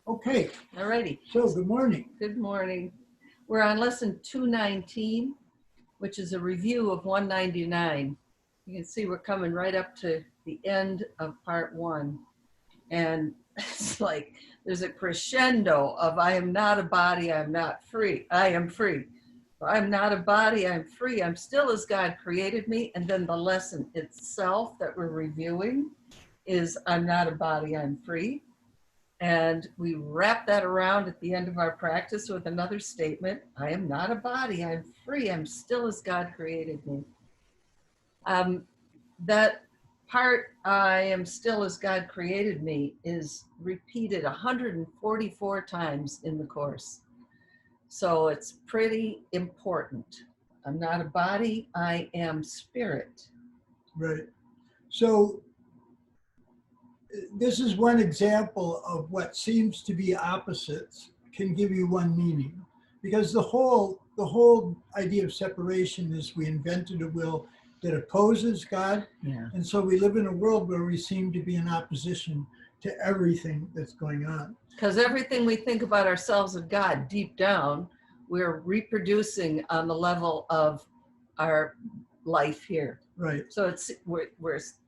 Okay, All righty. so good morning. Good morning. We're on lesson 219, which is a review of 199. You can see we're coming right up to the end of part one. And it's like there's a crescendo of I am not a body, I'm not free. I am free. I'm not a body, I'm free. I'm still as God created me. And then the lesson itself that we're reviewing is I'm not a body, I'm free. And we wrap that around at the end of our practice with another statement. I am not a body, I'm free. I'm still as God created me. That part, I am still as God created me, is repeated 144 times in the course. So it's pretty important. I'm not a body, I am spirit. Right. So this is one example of what seems to be opposites can give you one meaning. Because the whole idea of separation is we invented a will that opposes God. Yeah. And so we live in a world where we seem to be in opposition to everything that's going on. Because everything we think about ourselves and God, deep down, we're reproducing on the level of our life here. Right. So it's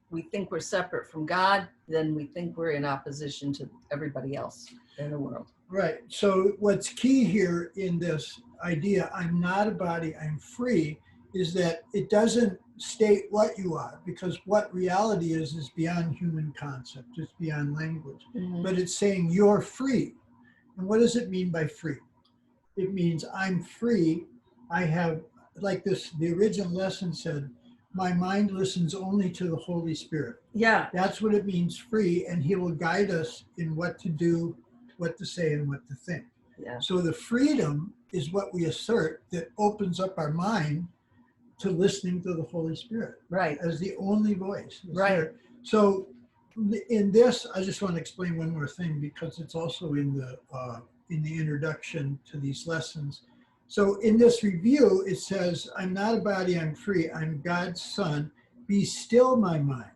we think we're separate from God, then we think we're in opposition to everybody else in the world. Right. So what's key here in this idea, I'm not a body, I'm free, is that it doesn't state what you are, because what reality is beyond human concept, it's beyond language. Mm-hmm. But it's saying you're free. And what does it mean by free? It means I'm free. I have, like this, the original lesson said, my mind listens only to the Holy Spirit. Yeah. That's what it means, free, and he will guide us in what to do, what to say, and what to think. Yeah. So the freedom is what we assert that opens up our mind to listening to the Holy Spirit. Right. As the only voice. Right. There. So in this, I just want to explain one more thing, because it's also in the introduction to these lessons. So in this review, it says, I'm not a body, I'm free. I'm God's son. Be still, my mind,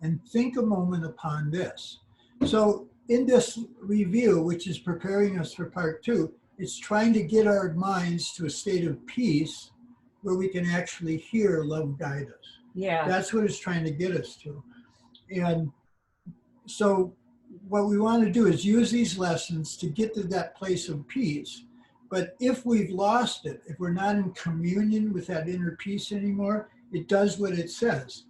and think a moment upon this. So in this review, which is preparing us for part two, it's trying to get our minds to a state of peace where we can actually hear love guide us. Yeah. That's what it's trying to get us to. And so what we want to do is use these lessons to get to that place of peace. But if we've lost it, if we're not in communion with that inner peace anymore, it does what it says.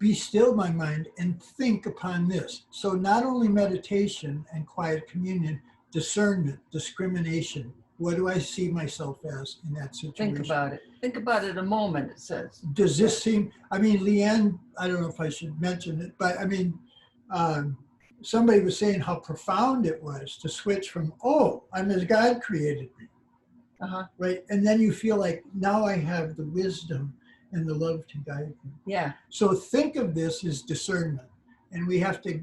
Be still, my mind, and think upon this. So not only meditation and quiet communion, discernment, discrimination. What do I see myself as in that situation? Think about it. Think about it a moment, it says. Does this seem, I mean, Leanne, I don't know if I should mention it, but I mean, somebody was saying how profound it was to switch from, oh, I'm as God created me. Uh-huh. Right? And then you feel like, now I have the wisdom and the love to guide me. Yeah. So think of this as discernment. And we have to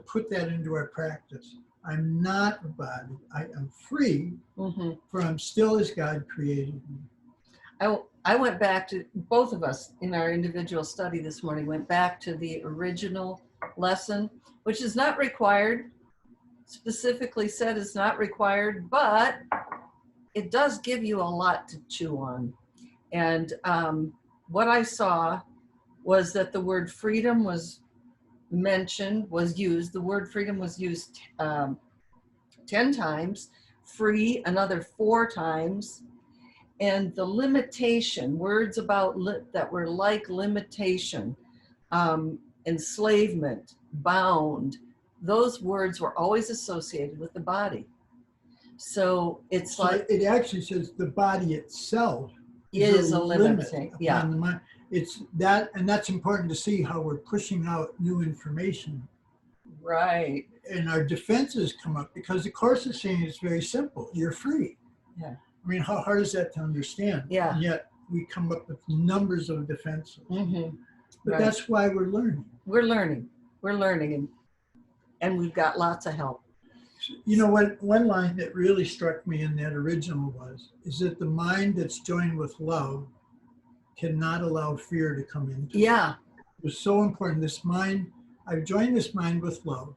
put that into our practice. I'm not a body. I am free, Mm-hmm. for I'm still as God created me. I went back to, both of us in our individual study this morning, went back to the original lesson, which is not required, specifically said it's not required, but it does give you a lot to chew on. And what I saw was that the word freedom was mentioned, was used. The word freedom was used 10 times, free another 4 times. And the limitation, words about that were like limitation, enslavement, bound, those words were always associated with the body. So it's So like it actually says the body itself is a limiting. Yeah. The mind. It's that, and that's important to see how we're pushing out new information. Right. And our defenses come up because the Course is saying it's very simple. You're free. Yeah. I mean, how hard is that to understand? Yeah. And yet we come up with numbers of defenses. Mm-hmm. But Right. that's why we're learning. We're learning, and we've got lots of help. You know what? One line that really struck me in that original is that the mind that's joined with love cannot allow fear to come into it. Yeah. It was so important. This mind, I've joined this mind with love.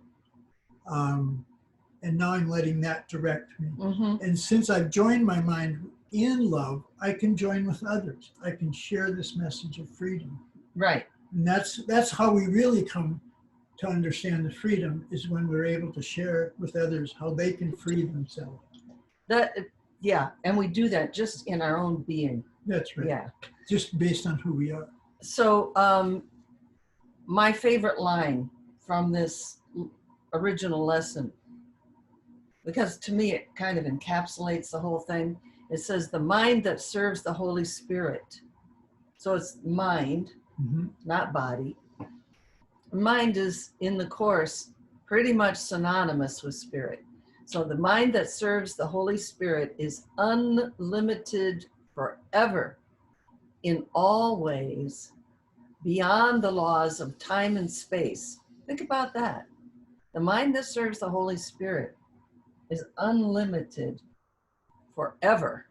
and now I'm letting that direct me. Mm-hmm. And since I've joined my mind in love, I can join with others. I can share this message of freedom. Right. And that's how we really come to understand the freedom, is when we're able to share with others how they can free themselves. Yeah, and we do that just in our own being. That's right. Yeah. Just based on who we are. So my favorite line from this original lesson, because to me it kind of encapsulates the whole thing. It says, the mind that serves the Holy Spirit. So it's mind, not body. Mind is, in the Course, pretty much synonymous with spirit. So the mind that serves the Holy Spirit is unlimited forever in all ways, beyond the laws of time and space. Think about that. The mind that serves the Holy Spirit is unlimited forever,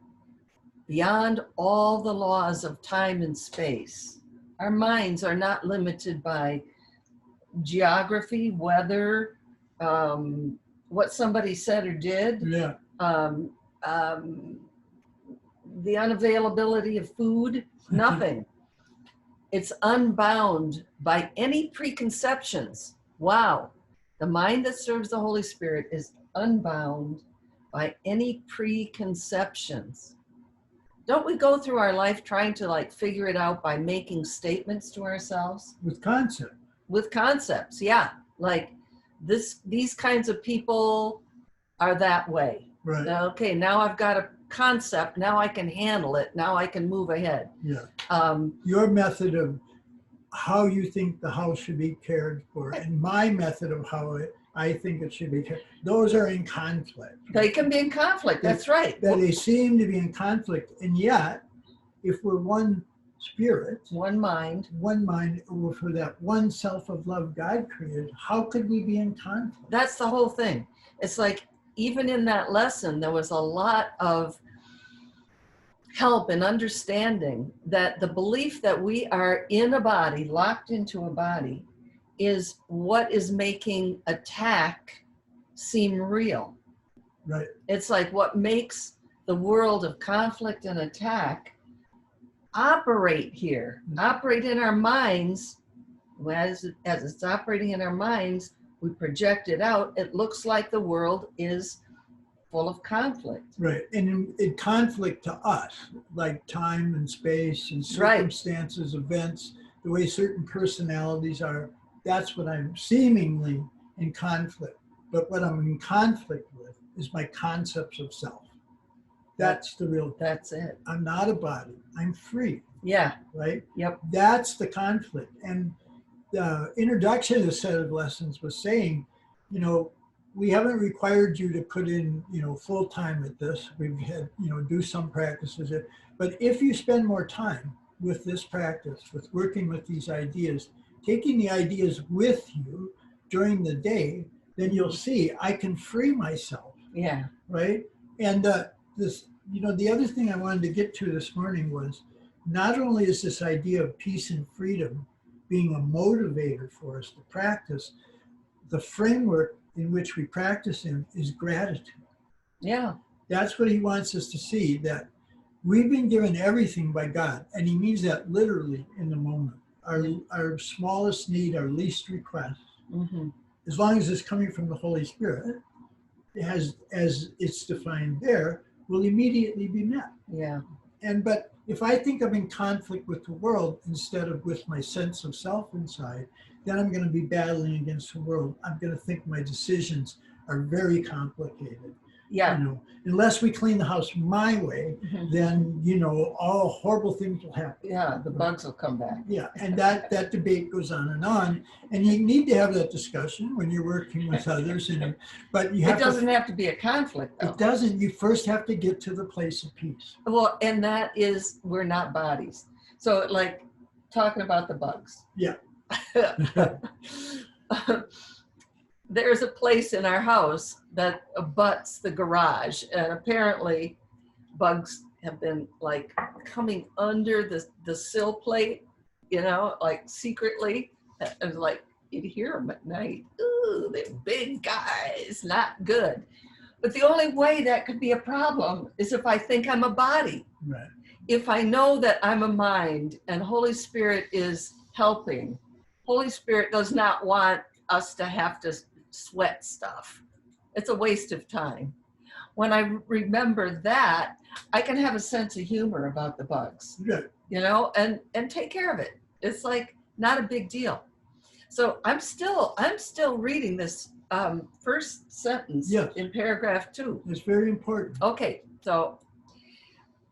beyond all the laws of time and space. Our minds are not limited by geography, weather, what somebody said or did, Yeah. The unavailability of food, nothing. It's unbound by any preconceptions. Wow. The mind that serves the Holy Spirit is unbound by any preconceptions. Don't we go through our life trying to like figure it out by making statements to ourselves? With concept. With concepts, yeah. Like these kinds of people are that way. Right. Okay, now I've got a concept. Now I can handle it. Now I can move ahead. Yeah. Your method of how you think the house should be cared for, and my method of how I think it should be cared, those are in conflict. They can be in conflict. That's right. That they seem to be in conflict, and yet, if we're one spirit, one mind, for that one self of love God created, how could we be in conflict? That's the whole thing. It's like, even in that lesson, there was a lot of help and understanding that the belief that we are in a body, locked into a body, is what is making attack seem real. Right. It's like what makes the world of conflict and attack operate here, operate in our minds. As it's operating in our minds, we project it out. It looks like the world is full of conflict. Right. And in conflict to us, like time and space and circumstances, right. Events, the way certain personalities are, that's what I'm seemingly in conflict. But what I'm in conflict with is my concepts of self. That's the real. That's it. I'm not a body. I'm free. Yeah. Right? Yep. That's the conflict. And the introduction of the set of lessons was saying, we haven't required you to put in, full time at this. We've had, do some practices. But if you spend more time with this practice, with working with these ideas, taking the ideas with you during the day, then you'll see I can free myself. Yeah. Right. And the other thing I wanted to get to this morning was, not only is this idea of peace and freedom being a motivator for us to practice, the framework in which we practice in is gratitude. Yeah. That's what he wants us to see, that we've been given everything by God. And he means that literally in the moment. Our smallest need, our least request, as long as it's coming from the Holy Spirit, as it's defined there, will immediately be met. Yeah. But if I think I'm in conflict with the world instead of with my sense of self inside, then I'm going to be battling against the world. I'm going to think my decisions are very complicated. Yeah. Unless we clean the house my way, then, all horrible things will happen. Yeah, the bugs will come back. Yeah, and that debate goes on. And you need to have that discussion when you're working with others. But you have it doesn't have to be a conflict, though. It doesn't. You first have to get to the place of peace. Well, and that is, we're not bodies. So, like, talking about the bugs. Yeah. There's a place in our house that abuts the garage, and apparently bugs have been like coming under the sill plate, like secretly. It was like, you'd hear them at night. Ooh, they're big guys. It's not good. But the only way that could be a problem is if I think I'm a body. Right. If I know that I'm a mind and Holy Spirit is helping, Holy Spirit does not want us to have to sweat stuff. It's a waste of time. When I remember that, I can have a sense of humor about the bugs, you know, and take care of it. It's like not a big deal. So I'm still reading this first sentence in paragraph 2. It's very important. Okay, so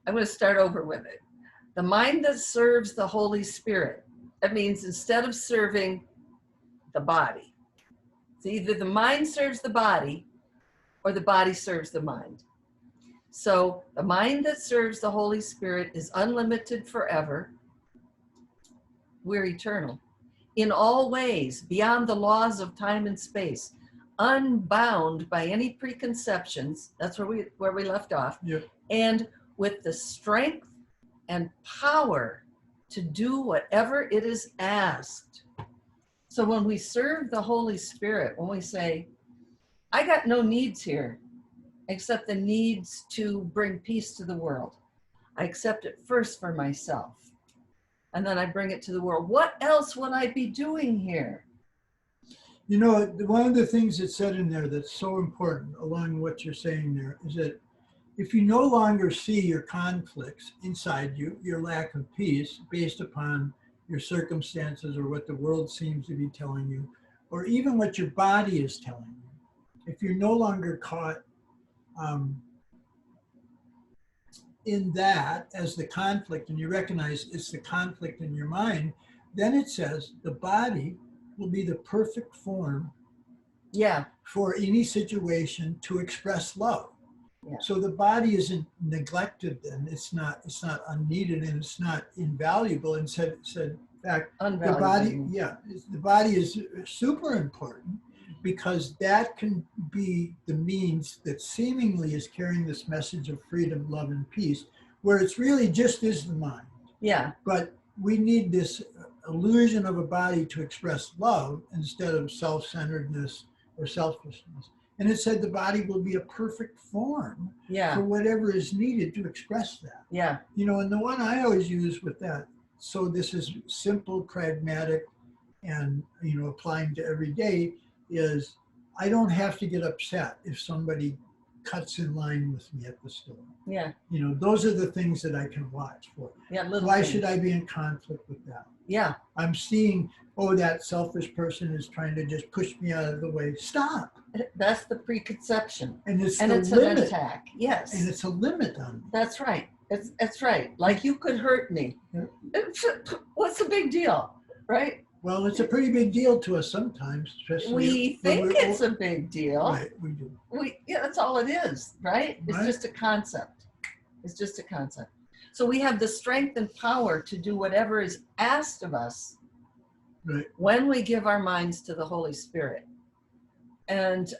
I'm going to start over with it. The mind that serves the Holy Spirit. That means instead of serving the body, it's either the mind serves the body or the body serves the mind. So the mind that serves the Holy Spirit is unlimited forever. We're eternal. In all ways, beyond the laws of time and space, unbound by any preconceptions. That's where we left off. Yep. And with the strength and power to do whatever it is asked. So when we serve the Holy Spirit, when we say, I got no needs here except the needs to bring peace to the world. I accept it first for myself, and then I bring it to the world. What else would I be doing here? You know, one of the things that's said in there that's so important, along with what you're saying there, is that if you no longer see your conflicts inside you, your lack of peace based upon your circumstances or what the world seems to be telling you, or even what your body is telling you, if you're no longer caught in that as the conflict, and you recognize it's the conflict in your mind, then it says the body will be the perfect form for any situation to express love. Yeah. So the body isn't neglected then. It's not unneeded, and it's not invaluable. And said in fact, the body is super important, because that can be the means that seemingly is carrying this message of freedom, love, and peace, where it's really just is the mind. Yeah. But we need this illusion of a body to express love instead of self-centeredness or selfishness. And it said the body will be a perfect form for whatever is needed to express that. Yeah. You know, and the one I always use with that, so this is simple, pragmatic, and, you know, applying to every day, is I don't have to get upset if somebody cuts in line with me at the store. Yeah. You know, those are the things that I can watch for. Yeah. Why should I be in conflict with that? Yeah. I'm seeing, oh, that selfish person is trying to just push me out of the way. Stop. That's the preconception. And it's an attack. Yes. And it's a limit on me. That's right. That's right. Like, you could hurt me. Yeah. What's the big deal? Right? Well, it's a pretty big deal to us sometimes, especially we think it's a big deal. Right, we do. That's all it is, right? It's just a concept. It's just a concept. So we have the strength and power to do whatever is asked of us when we give our minds to the Holy Spirit. And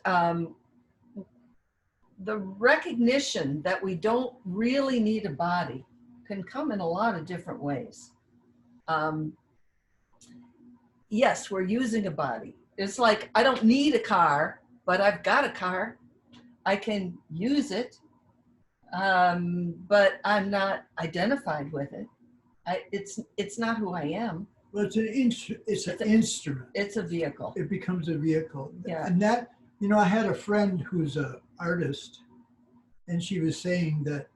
the recognition that we don't really need a body can come in a lot of different ways. Yes, we're using a body. It's like, I don't need a car, but I've got a car. I can use it, but I'm not identified with it. It's not who I am. Well, it's an instrument. It's a vehicle. It becomes a vehicle. Yeah. And that, you know, I had a friend who's an artist, and she was saying that,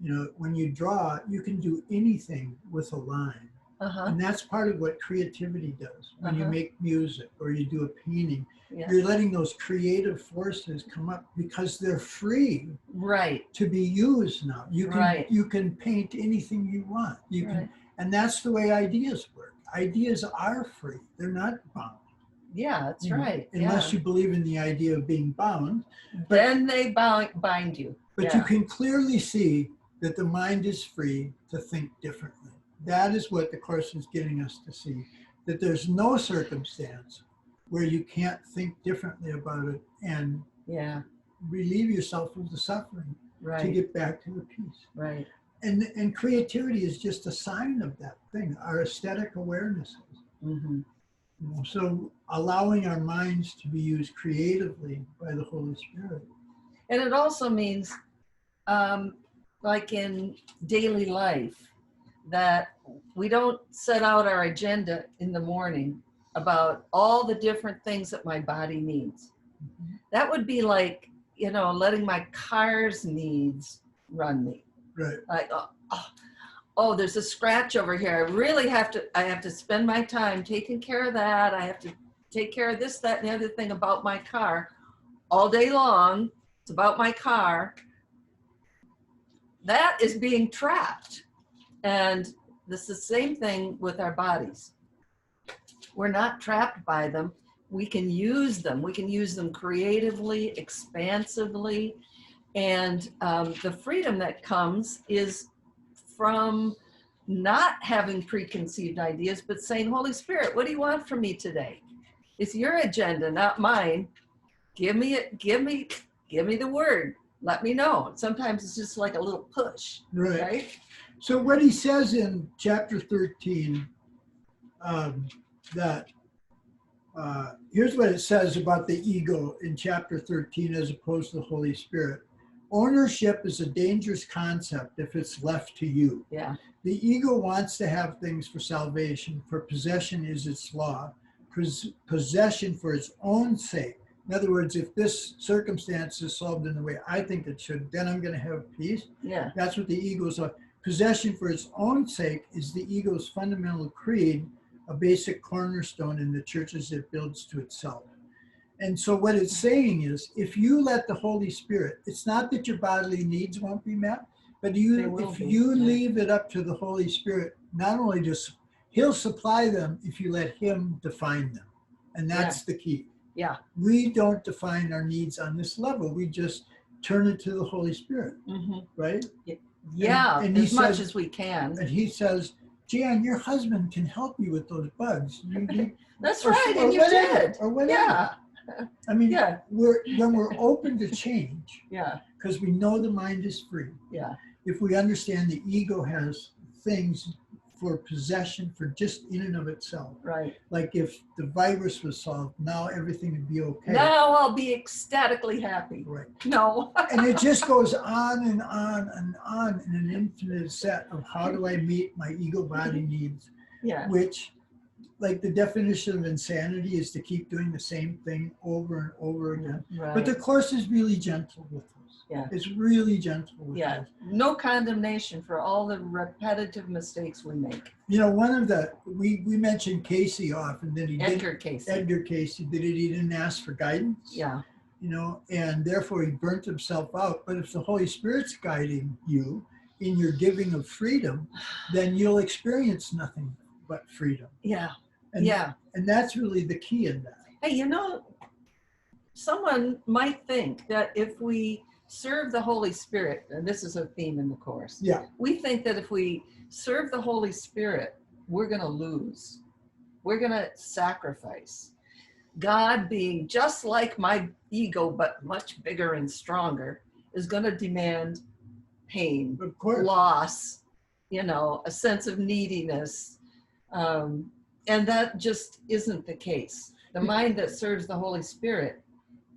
you know, when you draw, you can do anything with a line. And that's part of what creativity does. When you make music or you do a painting, you're letting those creative forces come up because they're free to be used now. You can paint anything you want. You can, and that's the way ideas work. Ideas are free. They're not bound. Yeah, that's right. Unless you believe in the idea of being bound. Then they bind you. But you can clearly see that the mind is free to think differently. That is what the Course is getting us to see, that there's no circumstance where you can't think differently about it and relieve yourself of the suffering to get back to the peace. Right. And creativity is just a sign of that thing, our aesthetic awarenesses. So allowing our minds to be used creatively by the Holy Spirit. And it also means, like in daily life, that we don't set out our agenda in the morning about all the different things that my body needs. That would be like, letting my car's needs run me. Right. Like, oh, there's a scratch over here. I have to spend my time taking care of that. I have to take care of this, that, and the other thing about my car all day long. It's about my car. That is being trapped. And this is the same thing with our bodies. We're not trapped by them. We can use them. We can use them creatively, expansively. And the freedom that comes is from not having preconceived ideas, but saying, Holy Spirit, what do you want from me today? It's your agenda, not mine. Give me the word. Let me know. Sometimes it's just like a little push, right? So what he says in chapter 13, here's what it says about the ego in chapter 13 as opposed to the Holy Spirit. Ownership is a dangerous concept if it's left to you. Yeah. The ego wants to have things for salvation, for possession is its law, possession for its own sake. In other words, if this circumstance is solved in the way I think it should, then I'm going to have peace. Yeah. That's what the ego's are. Possession for its own sake is the ego's fundamental creed, a basic cornerstone in the churches it builds to itself. And so what it's saying is, if you let the Holy Spirit, it's not that your bodily needs won't be met, but if you leave it up to the Holy Spirit, not only just, he'll supply them if you let him define them. And that's the key. Yeah. We don't define our needs on this level. We just turn it to the Holy Spirit, right? Yeah, and as much as we can. And he says, Jan, your husband can help you with those bugs. That's right, and you did. Or whatever. Yeah. I mean, when we're open to change, because we know the mind is free. Yeah. If we understand the ego has things for possession for just in and of itself. Right. Like if the virus was solved, now everything would be okay. Now I'll be ecstatically happy. Right. No. And it just goes on and on and on in an infinite set of how do I meet my ego body needs. Yeah. Which, like the definition of insanity is to keep doing the same thing over and over again. Right. But the Course is really gentle with us. Yeah. It's really gentle with us. No condemnation for all the repetitive mistakes we make. One of the, we mentioned Casey often, that Edgar Casey, that he didn't ask for guidance. Yeah. And therefore he burnt himself out. But if the Holy Spirit's guiding you in your giving of freedom, then you'll experience nothing but freedom. Yeah. And that's really the key in that. Hey, someone might think that if we serve the Holy Spirit, and this is a theme in the Course. Yeah. We think that if we serve the Holy Spirit, we're going to lose. We're going to sacrifice. God, being just like my ego, but much bigger and stronger, is going to demand pain, Of course. loss, a sense of neediness. And that just isn't the case. The mind that serves the Holy Spirit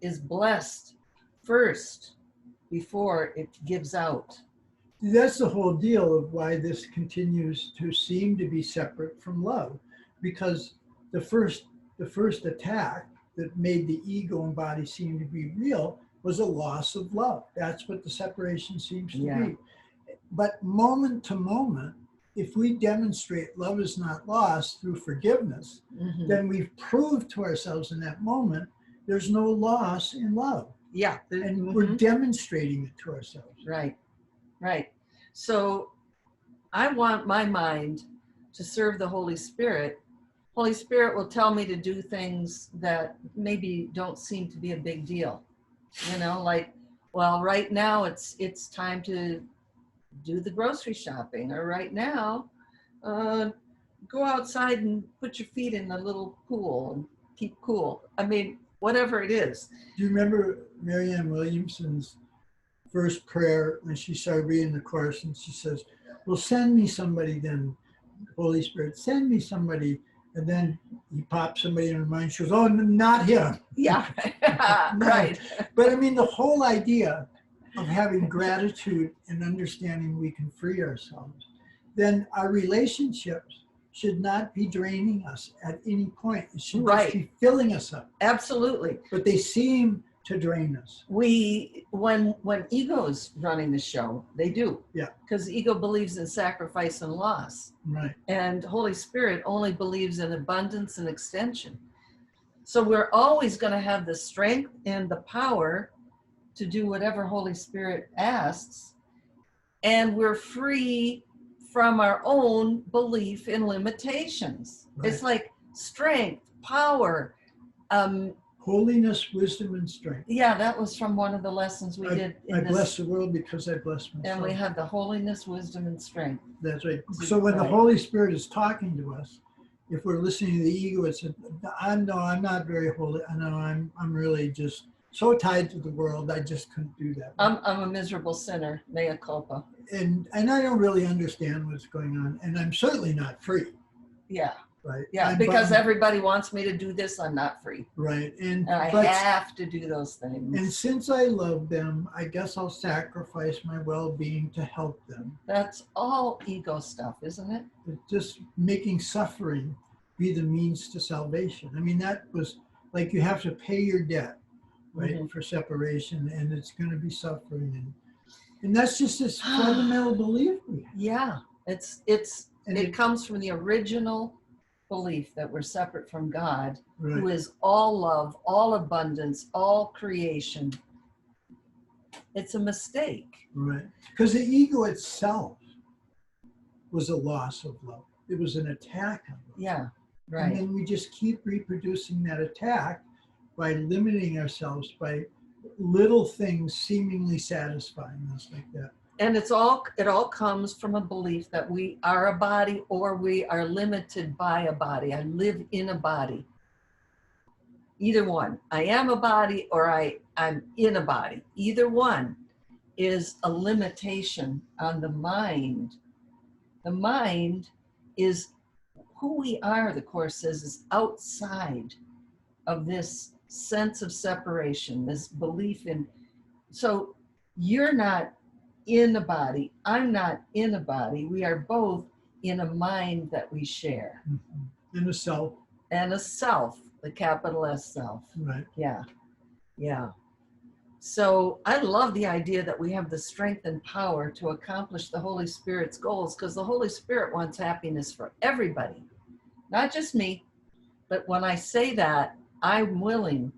is blessed first before it gives out. That's the whole deal of why this continues to seem to be separate from love, because the first attack that made the ego and body seem to be real was a loss of love. That's what the separation seems to be. But moment to moment, if we demonstrate love is not lost through forgiveness, then we've proved to ourselves in that moment there's no loss in love. Yeah. And we're demonstrating it to ourselves. Right. So I want my mind to serve the Holy Spirit. Holy Spirit will tell me to do things that maybe don't seem to be a big deal. Like, well, right now it's time to do the grocery shopping, or right now, go outside and put your feet in the little pool and keep cool. I mean, whatever it is. Do you remember Marianne Williamson's first prayer when she started reading the Course, and she says, well, send me somebody then, Holy Spirit, send me somebody And then you pop somebody in her mind, she goes, oh, not him. Yeah, No. right. But I mean, the whole idea of having gratitude and understanding we can free ourselves, then our relationships should not be draining us at any point. It should Right. just be filling us up. Absolutely. But they seem to drain us. When ego's running the show, they do. Yeah. Because ego believes in sacrifice and loss. Right. And Holy Spirit only believes in abundance and extension. So we're always going to have the strength and the power to do whatever Holy Spirit asks. And we're free from our own belief in limitations. Right. It's like strength, power. Holiness, wisdom, and strength. Yeah, that was from one of the lessons we did. I bless the world because I bless myself. And we have the holiness, wisdom, and strength. That's right. So when the Holy Spirit is talking to us, if we're listening to the ego, it's I'm not very holy. I know I'm really just so tied to the world. I just couldn't do that. I'm a miserable sinner, mea culpa. And I don't really understand what's going on, and I'm certainly not free. Yeah. Right. Yeah, because everybody wants me to do this, I'm not free. Right. And I have to do those things. And since I love them, I guess I'll sacrifice my well-being to help them. That's all ego stuff, isn't it? It's just making suffering be the means to salvation. I mean, that was like you have to pay your debt, right, Mm-hmm. for separation, and it's going to be suffering. And that's just this fundamental belief we have. Yeah, it comes from the original belief that we're separate from God, right. who is all love, all abundance, all creation. It's a mistake. Right. Because the ego itself was a loss of love. It was an attack on love. Yeah, right. And then we just keep reproducing that attack by limiting ourselves by little things seemingly satisfying us like that. And it all comes from a belief that we are a body or we are limited by a body. I live in a body. Either one. I am a body or I'm in a body. Either one is a limitation on the mind. The mind is who we are, the Course says, is outside of this sense of separation, this belief in. So you're not in a body, I'm not in a body. We are both in a mind that we share. Mm-hmm. And a self. And a self, the capital S self. Right. Yeah. Yeah. So I love the idea that we have the strength and power to accomplish the Holy Spirit's goals, because the Holy Spirit wants happiness for everybody, not just me. But when I say that, I'm willing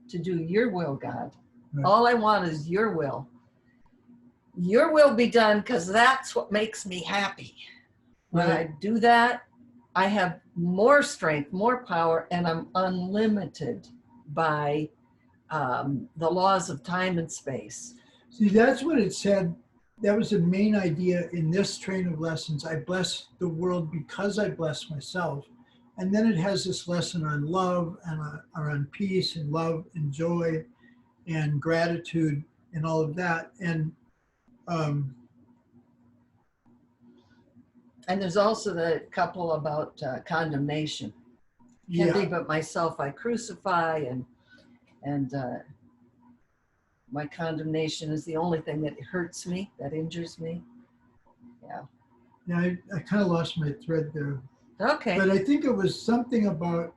to do your will, God. Right. All I want is your will. Your will be done, because that's what makes me happy. When I do that, I have more strength, more power, and I'm unlimited by the laws of time and space. See, that's what it said. That was the main idea in this train of lessons. I bless the world because I bless myself. And then it has this lesson on love and on peace and love and joy and gratitude and all of that. And there's also the couple about condemnation. Can't be but myself I crucify, and my condemnation is the only thing that hurts me, that injures me. Yeah. Yeah, I kind of lost my thread there. Okay. But I think it was something about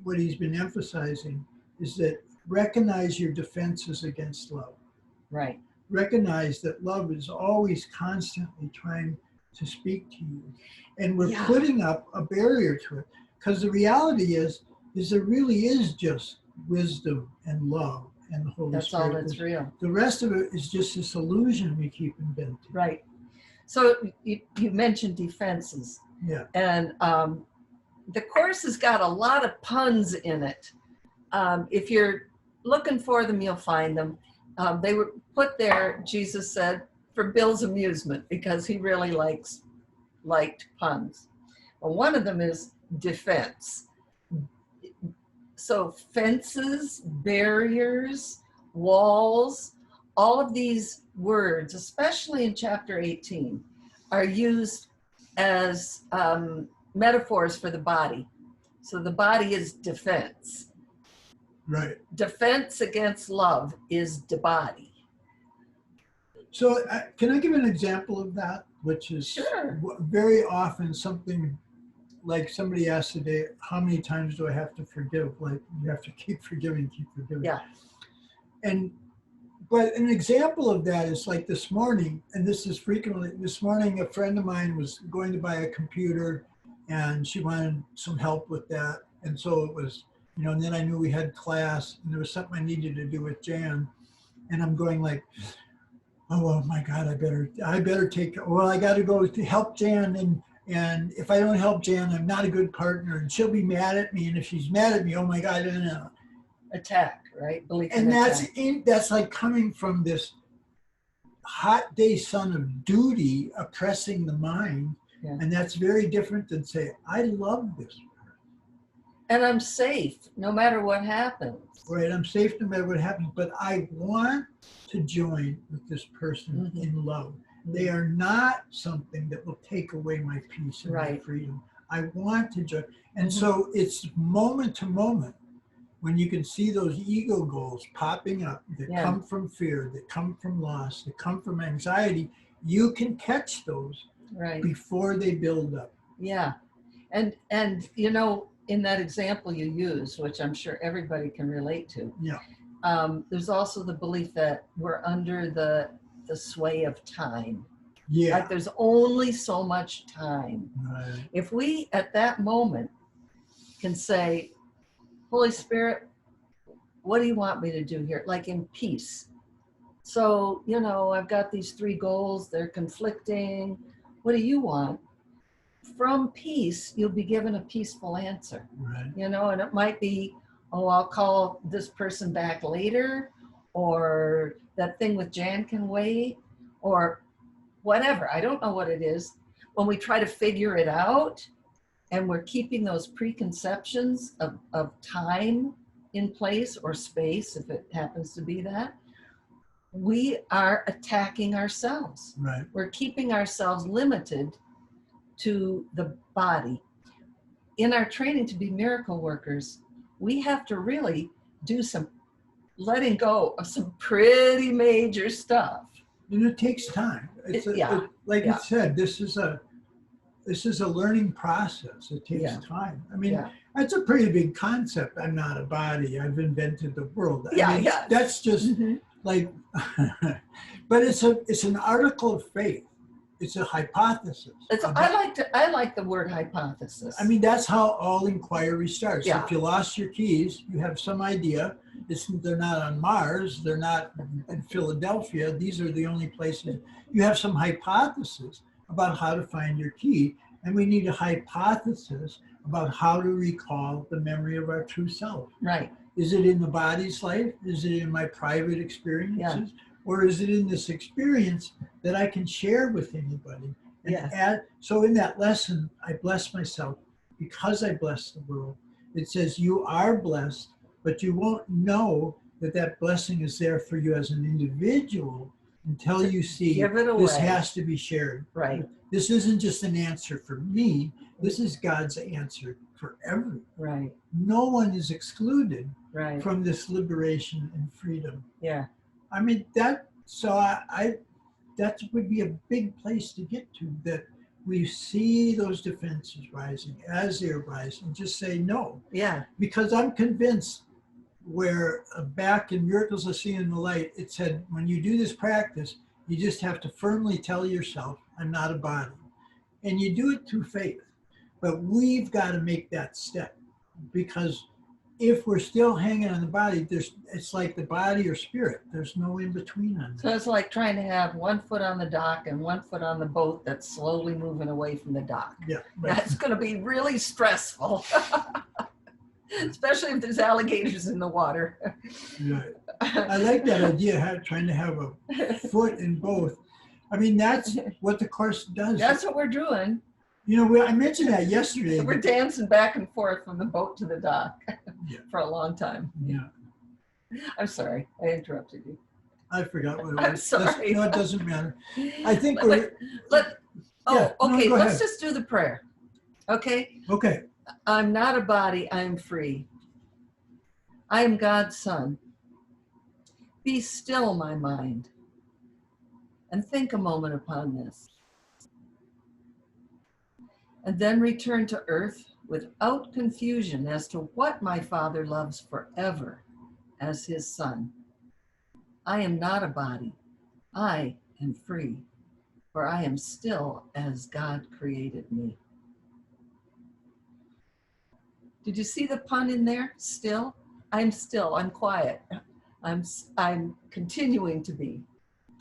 what he's been emphasizing is that recognize your defenses against love. Right. Recognize that love is always constantly trying to speak to you. And we're putting up a barrier to it. Because the reality is there really is just wisdom and love and the Holy Spirit. That's all that's real. The rest of it is just this illusion we keep inventing. Right. So you mentioned defenses. Yeah. And the Course has got a lot of puns in it. If you're looking for them, you'll find them. They were put there, Jesus said, for Bill's amusement, because he really liked puns. Well, one of them is defense. So fences, barriers, walls, all of these words, especially in chapter 18, are used as metaphors for the body. So the body is defense. Right. Defense against love is the body. So can I give an example of that, which is Sure. very often something like somebody asked today, how many times do I have to forgive? Like you have to keep forgiving, keep forgiving. Yeah. But an example of that is like this morning, and this is frequently, this morning a friend of mine was going to buy a computer and she wanted some help with that. And so it was, you know, and then I knew we had class and there was something I needed to do with Jan. And I'm going like, oh my God, I better take, well, I got to go to help Jan. And if I don't help Jan, I'm not a good partner and she'll be mad at me. And if she's mad at me, oh my God, no. Attack, right? Belief And in that's like coming from this hot day sun of duty oppressing the mind. Yeah. And that's very different than say, I love this. and I'm safe no matter what happens. Right, I'm safe no matter what happens, but I want to join with this person Mhm. in love. They are not something that will take away my peace and my Right. freedom. I want to join. And Mhm. so it's moment to moment when you can see those ego goals popping up that Yeah. come from fear, that come from loss, that come from anxiety, you can catch those Right. before they build up. Yeah. And you know, in that example you use, which I'm sure everybody can relate to, Yeah. there's also the belief that we're under the sway of time. Yeah. Like there's only so much time. Right. If we at that moment can say, Holy Spirit, what do you want me to do here? Like in peace. So, you know, I've got these 3 goals, they're conflicting. What do you want? From peace, you'll be given a peaceful answer. Right. You know, and it might be, oh, I'll call this person back later, or that thing with Jan can wait, or whatever. I don't know what it is. When we try to figure it out and we're keeping those preconceptions of time in place or space, if it happens to be that, we are attacking ourselves. Right. We're keeping ourselves limited to the body. In our training to be miracle workers, we have to really do some letting go of some pretty major stuff. And it takes time. Like Yeah. you said, this is a learning process. It takes Yeah. time. I mean, Yeah. that's a pretty big concept. I'm not a body. I've invented the world. I mean, Yeah. That's just Mhm. like, but it's an article of faith. It's a hypothesis. I like the word hypothesis. I mean, that's how all inquiry starts. Yeah. If you lost your keys, you have some idea. They're not on Mars. They're not in Philadelphia. These are the only places. You have some hypothesis about how to find your key. And we need a hypothesis about how to recall the memory of our true self. Right. Is it in the body's life? Is it in my private experiences? Or is it in this experience that I can share with anybody? And so in that lesson, I bless myself because I bless the world. It says you are blessed, but you won't know that that blessing is there for you as an individual until you see Give it this away. has to be shared. Right. This isn't just an answer for me. This is God's answer for everyone. Right. No one is excluded Right. from this liberation and freedom. Yeah. I mean, that would be a big place to get to, that we see those defenses rising as they arise and just say no. Yeah. Because I'm convinced where back in Miracles of Seeing the Light, it said, when you do this practice, you just have to firmly tell yourself, I'm not a body. And you do it through faith. But we've got to make that step, because if we're still hanging on the body, it's like the body or spirit. There's no in between on So that. it's like trying to have 1 foot on the dock and 1 foot on the boat that's slowly moving away from the dock. Yeah. Right. That's going to be really stressful, especially if there's alligators in the water. Right. I like that idea, trying to have a foot in both. I mean, that's what the Course does. That's what we're doing. You know, I mentioned that yesterday. We're dancing back and forth from the boat to the dock Yeah. for a long time. Yeah. I'm sorry, I interrupted you. I forgot what it was. I'm sorry. No, it doesn't matter. I think Okay, go let's ahead. just do the prayer. Okay? Okay. I'm not a body, I am free. I am God's son. Be still, my mind, and think a moment upon this. And then return to earth without confusion as to what my Father loves forever as his son. I am not a body. I am free, for I am still as God created me. Did you see the pun in there? Still? Still, I'm quiet. I'm continuing to be.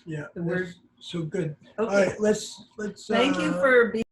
Yeah, The word. that's so good. Okay. All right, let's Thank you for being